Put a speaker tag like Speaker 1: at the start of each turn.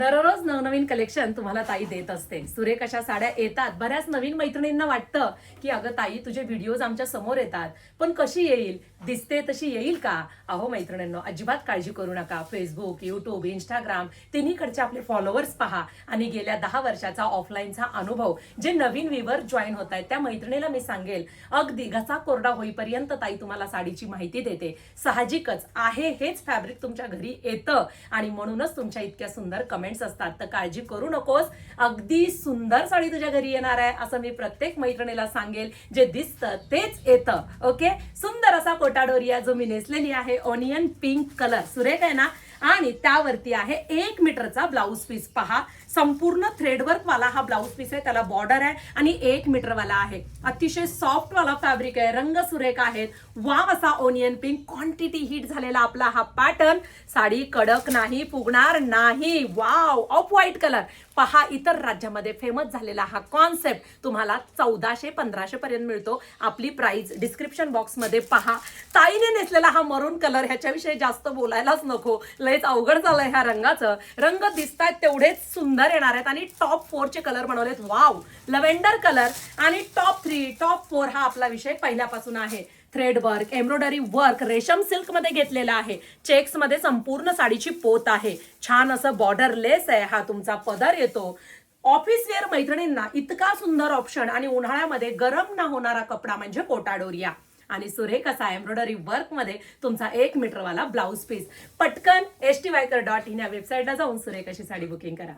Speaker 1: दररोज नवनवीन कलेक्शन तुम्हाला ताई देत असते. सुरेख अशा साड्या येतात. बऱ्याच नवीन मैत्रिणींना वाटतं की अगं ताई तुझे व्हिडिओज आमच्या समोर येतात, पण कशी येईल, दिसते तशी येईल का? अहो मैत्रिणींनो, अजिबात काळजी करू नका. फेसबुक, युट्यूब, इंस्टाग्राम तिन्हीकडचे आपले फॉलोअर्स पहा आणि गेल्या 10 वर्षाचा ऑफलाईनचा अनुभव जे नवीन व्ह्यूवर जॉईन होत आहेत त्या मैत्रिणीला मी सांगेल, अगदी घसा कोरडा होईपर्यंत ताई तुम्हाला साडीची माहिती देते. साहजिकच आहे हेच फॅब्रिक तुमच्या घरी येतं आणि म्हणूनच तुमच्या इतक्या सुंदर कमेंट्स असतात. तर काळजी करू नकोस, अगदी सुंदर साडी तुझ्या घरी येणार आहे असं मी प्रत्येक मैत्रिणीला सांगेल. जे दिसतं तेच येतं. ओके, सुंदर असा कोटाडोरिया जो मी नेसलेली आहे, ऑनियन पिंक कलर सुरेख आहे ना, आणि त्यावरती आहे 1 मीटरचा ब्लाऊज पीस. पहा, संपूर्ण थ्रेडवर्क वाला हा ब्लाऊज पीस आहे, त्याला बॉर्डर आहे आणि 1 मीटर वाला आहे. अतिशय सॉफ्ट वाला फॅब्रिक आहे, रंग सुरेख आहेत. वाव असा ऑनियन पिंक, क्वांटिटी हिट झालेला आपला हा पॅटर्न. साडी कडक नाही, फुगणार नाही. Wow, off white colour. पहा, इतर राज्यामध्ये फेमस झालेला हा कॉन्सेप्ट तुम्हाला 1400-1500 पर्यंत मिळतो. आपली प्राइस डिस्क्रिप्शन बॉक्स मध्ये पहा. ताईने नेसलेला हा मरून कलर, ह्याच्याविषयी जास्त बोलायलाच नको, लयच अवघड झालंय ह्या रंगाचं. रंग दिसतायत तेवढेच सुंदर येणार आहेत आणि टॉप 4 चे कलर बनवलेत. वाव, लव्हेंडर कलर आणि टॉप 3, टॉप 4 हा आपला विषय पहिल्यापासून आहे. थ्रेड वर्क, एम्ब्रॉयडरी वर्क, रेशम सिल्क मध्ये घेतलेला आहे. चेक्स मध्ये संपूर्ण साडीची पोत आहे. छान असं बॉर्डर लेस आहे. हा तुमचा पदर येतो. ऑफिस वेअर मैत्रिणींना इतका सुंदर ऑप्शन आणि उन्हाळ्यामध्ये गरम न होणारा कपडा म्हणजे कोटाडोरिया. आणि सुरेख असा एम्ब्रॉयडरी वर्क मध्ये तुमचा 1 मीटर वाला ब्लाऊज पीस. पटकन styker.in या वेबसाईटला जाऊन सुरेख अशी साडी बुकिंग करा.